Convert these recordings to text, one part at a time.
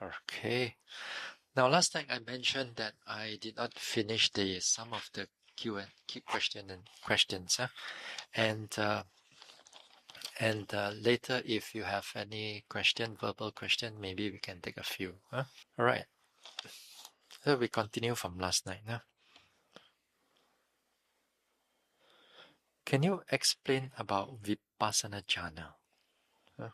Okay. Now, last time I mentioned that I did not finish some of the Q&A questions, and later, if you have any verbal question, maybe we can take a few. Huh? All right. So we continue from last night. Huh? Can you explain about Vipassanā Jhāna? Huh?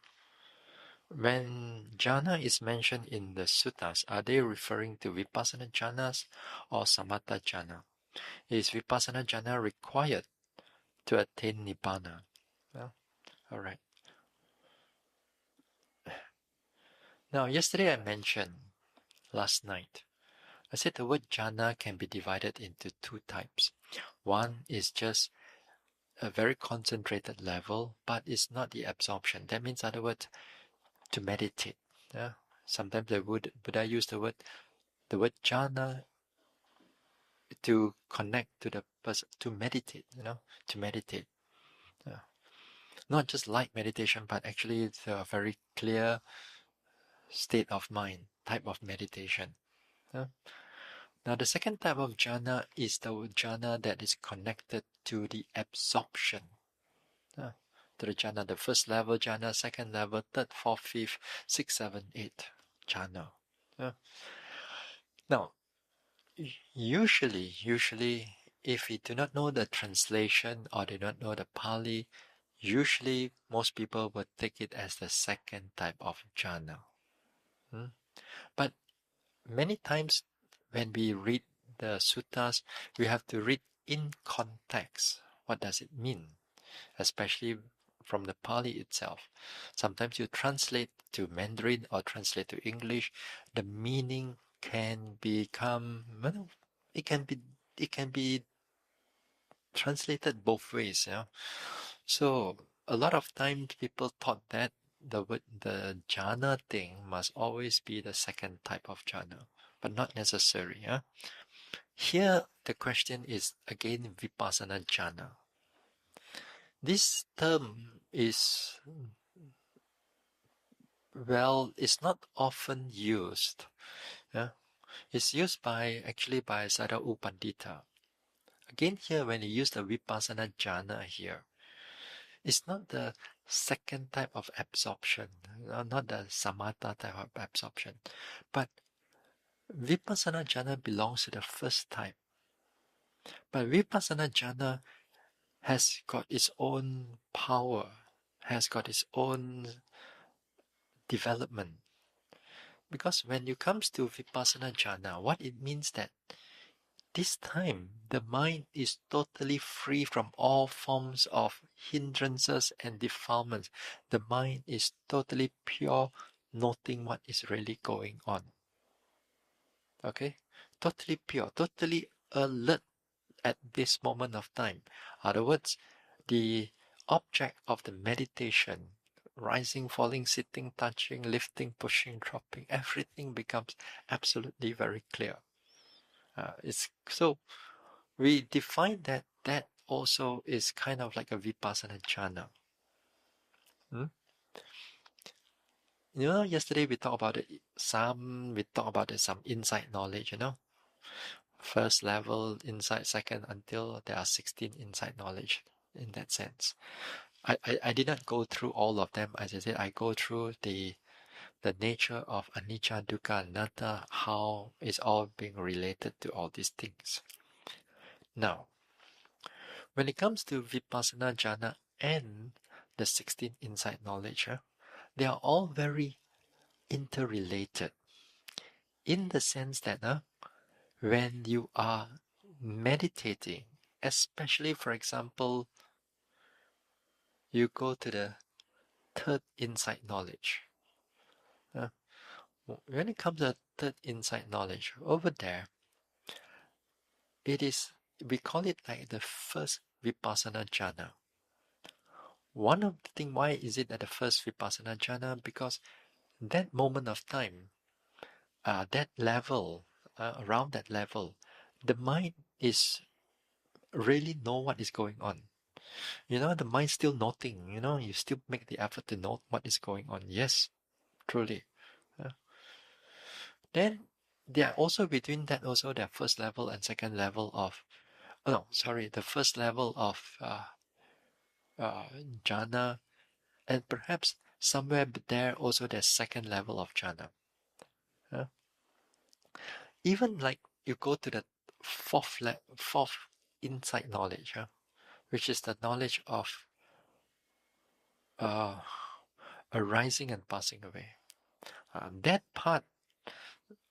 When jhana is mentioned in the suttas, are they referring to Vipassana jhanas or Samatha jhana? Is Vipassana jhana required to attain Nibbana? Well, all right. Now, yesterday I mentioned, last night, I said the word jhana can be divided into two types. One is just a very concentrated level, but it's not the absorption. That means, in other words, to meditate. Yeah? Sometimes Buddha used the word jhana to connect to the person, to meditate, to meditate. Not just light meditation, but actually it's a very clear state of mind type of meditation. Now, the second type of jhana is the jhana that is connected to the absorption. To the jhana, the first level jhana, second level, third, fourth, fifth, sixth, seventh, eighth jhana. Now, usually, if we do not know the translation or do not know the Pali, usually most people would take it as the second type of jhana. But many times when we read the suttas, we have to read in context. What does it mean? Especially from the Pali itself. Sometimes you translate to Mandarin or translate to English, the meaning can become, it can be translated both ways. So a lot of times people thought that the jhana thing must always be the second type of jhana, but not necessary. Here the question is again Vipassanā Jhāna. This term is, it's not often used. It's used actually by Sada Upandita. Again here, when you use the Vipassanā Jhāna here, it's not the second type of absorption, not the Samatha type of absorption, but Vipassanā Jhāna belongs to the first type. But Vipassanā Jhāna has got its own power, has got its own development. Because when it comes to Vipassanā Jhāna, what it means that this time the mind is totally free from all forms of hindrances and defilements. The mind is totally pure, noting what is really going on. Okay? Totally pure, totally alert at this moment of time. In other words, the object of the meditation, rising, falling, sitting, touching, lifting, pushing, dropping, everything becomes absolutely very clear. So we define that also is kind of like a Vipassanā Jhāna. Yesterday we talked about some insight knowledge, First level insight, second, until there are 16 insight knowledge in that sense. I did not go through all of them. As I said, I go through the nature of anicca, dukkha, anatta, how it's all being related to all these things. Now, when it comes to Vipassanā Jhāna and the 16 insight knowledge, they are all very interrelated in the sense that when you are meditating, especially, for example, you go to the third insight knowledge. When it comes to the third insight knowledge, over there, we call it like the first Vipassanā Jhāna. One of the things, why is it at the first Vipassanā Jhāna? Because that moment of time, that level, around that level, the mind is really know what is going on. The mind still noting, you still make the effort to note what is going on. Yes, truly. Then they are also between that also their first level and second level of, oh no, sorry, the first level of jhana, and perhaps somewhere there also there's second level of jhana. Even like you go to the fourth insight knowledge, which is the knowledge of uh, arising and passing away. That part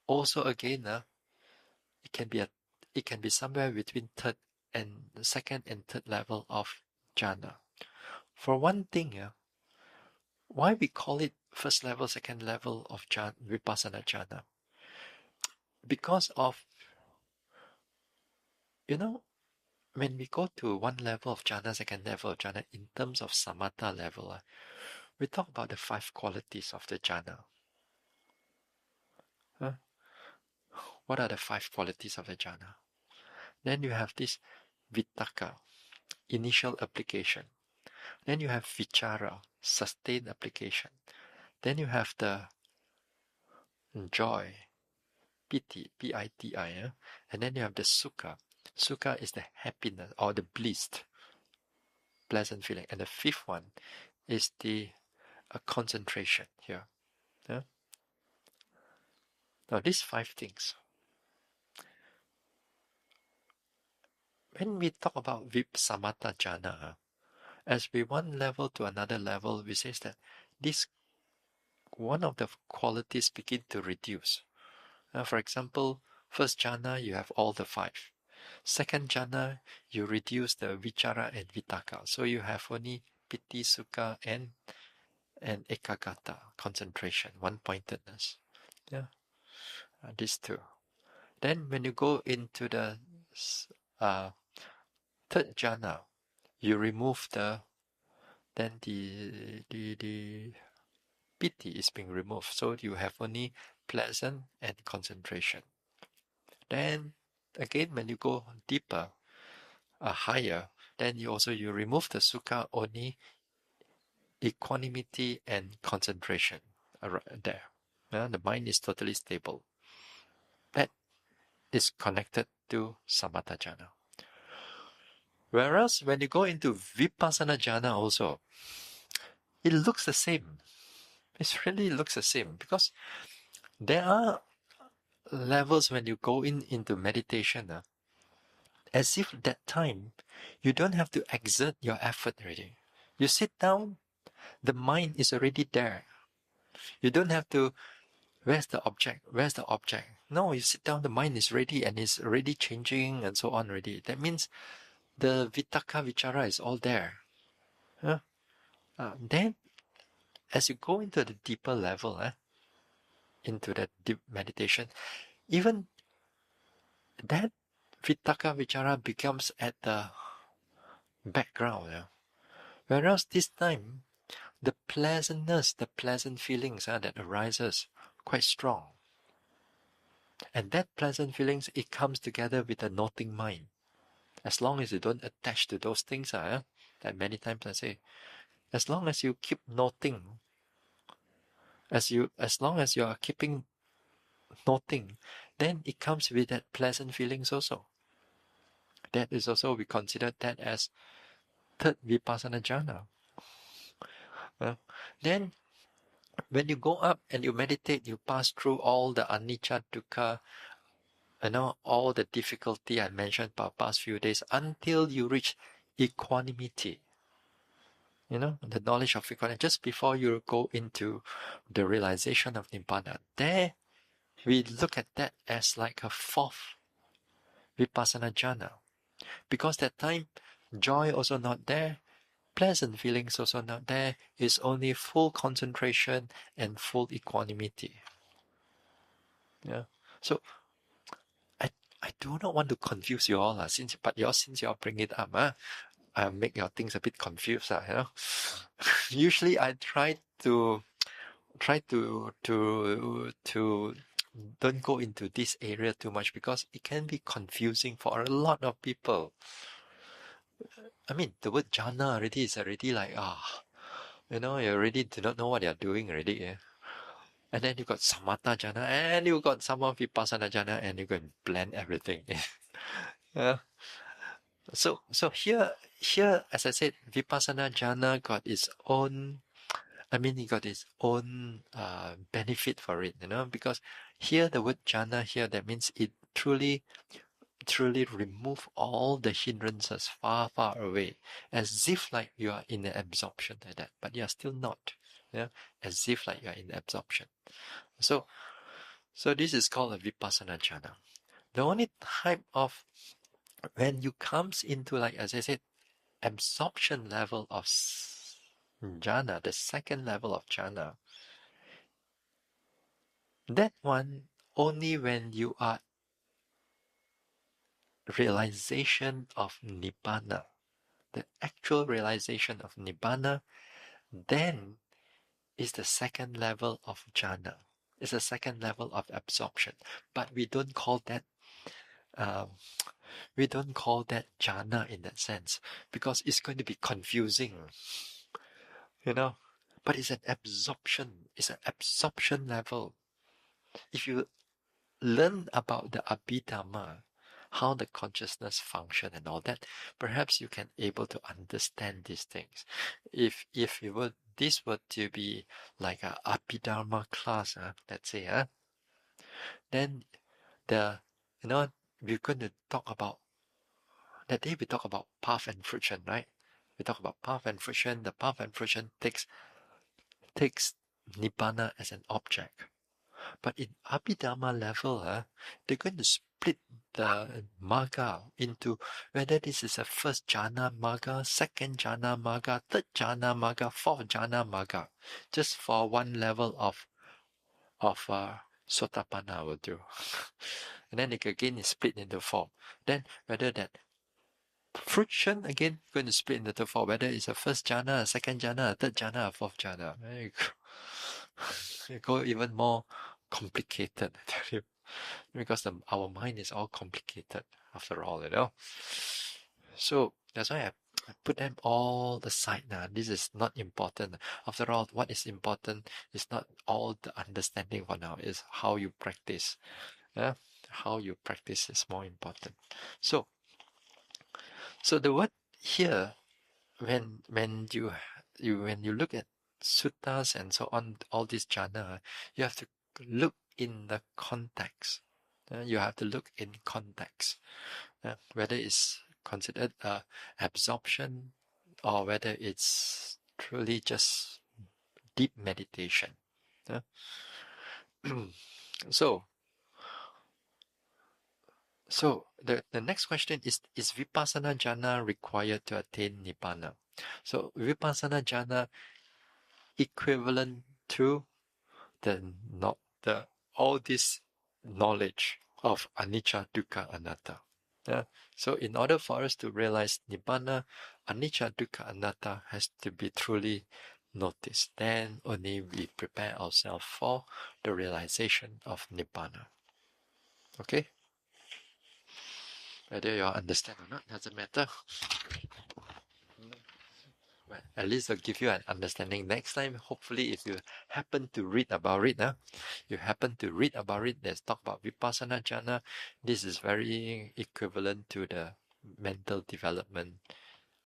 also again, it can be somewhere between third and the second and third level of jhana. For one thing, why we call it first level, second level of jhana, Vipassanā Jhāna? Because of, when we go to one level of jhana, second level of jhana, in terms of samatha level, we talk about the 5 qualities of the jhana. What are the 5 qualities of the jhana? Then you have this vitakka, initial application. Then you have vichara, sustained application. Then you have the joy, piti, P-I-T-I, and then you have the sukha. Sukha is the happiness or the bliss, pleasant feeling. And the 5th one is the concentration here. Now these 5 things, when we talk about Vipassanā Jhāna, as we one level to another level, we say that this one of the qualities begin to reduce. For example, first jhana, you have all the 5. Second jhana, you reduce the vichara and vitakka. So you have only piti, sukha, and ekagata, concentration, one-pointedness. These 2. Then when you go into the third jhana, you remove the piti is being removed. So you have only pleasant and concentration. Then again, when you go deeper, higher, then you remove the sukha, only equanimity and concentration there. The mind is totally stable. That is connected to samatha jhana. Whereas when you go into Vipassanā Jhāna also, it looks the same. It really looks the same because there are levels when you go into meditation, as if that time you don't have to exert your effort already. You sit down, the mind is already there. You don't have to, where's the object? Where's the object? No, you sit down, the mind is ready and it's already changing and so on already. That means the vitakka vichara is all there. Then, as you go into the deeper level, into that deep meditation, even that vitakka vichara becomes at the background. Whereas this time, the pleasantness, the pleasant feelings that arises quite strong. And that pleasant feelings, it comes together with a noting mind. As long as you don't attach to those things, that many times I say, as long as you keep noting, as long as you are keeping noting, then it comes with that pleasant feelings also. That is also, we consider that as third Vipassanā Jhāna. Then, when you go up and you meditate, you pass through all the anicca, dukkha, all the difficulty I mentioned for the past few days until you reach equanimity. The knowledge of equanimity, just before you go into the realization of Nibbana. There, we look at that as like a 4th Vipassanā Jhāna. Because that time, joy also not there, pleasant feelings also not there, it's only full concentration and full equanimity. So, I do not want to confuse you all, since you all bring it up, I make your things a bit confused, Usually I try to don't go into this area too much because it can be confusing for a lot of people. I mean, the word jhana already is like, you already do not know what you're doing already. And then you got Samatha Jhana, and you got some of Vipassanā Jhana, and you can blend everything in. Yeah. So here, as I said, Vipassanā Jhana got its own. I mean, it got its own benefit for it, because here the word jhana here, that means it truly remove all the hindrances far, far away, as if like you are in the absorption like that, but you are still not, yeah, as if like you are in absorption. So this is called a Vipassanā Jhana. The only type of, when you comes into, like as I said, absorption level of jhana, the second level of jhana, that one only when you are realization of nibbana, the actual realization of nibbana, then is the second level of jhana. It's the second level of absorption. But we don't call that jhana in that sense, because it's going to be confusing, But it's an absorption. It's an absorption level. If you learn about the Abhidhamma, how the consciousness function and all that, perhaps you can able to understand these things. If this were to be like a Abhidharma class, let's say, then we're going to talk about, that day we talk about path and friction, right? We talk about path and friction. The path and friction takes Nibbana as an object. But in Abhidhamma level, they're going to split the marga into whether this is a first jhana marga, second jhana marga, third jhana marga, fourth jhana marga, just for one level of Sotapanna will do. And then it again is split into four. Then whether that friction again going to split into four, whether it's a first jhana, a second jhana, a third jhana, a fourth jhana. You go even more complicated, I tell you, because our mind is all complicated after all, So that's why I put them all aside now. This is not important. After all, what is important is not all the understanding for now, is how you practice. Yeah? How you practice is more important. So the word here, when you look at suttas and so on, all this jhana, you have to look in the context. You have to look in context, whether it's considered absorption or whether it's truly just deep meditation. So the next question is Vipassanā Jhana required to attain Nibbana? So Vipassanā Jhana equivalent to all this knowledge of anicca, dukkha, anatta. So in order for us to realize Nibbana, anicca, dukkha, anatta has to be truly noticed. Then only we prepare ourselves for the realization of Nibbana. Okay? Whether you understand or not, doesn't matter. Well, at least I'll give you an understanding next time. Hopefully, if you happen to read about it, let's talk about Vipassanā Jhana. This is very equivalent to the mental development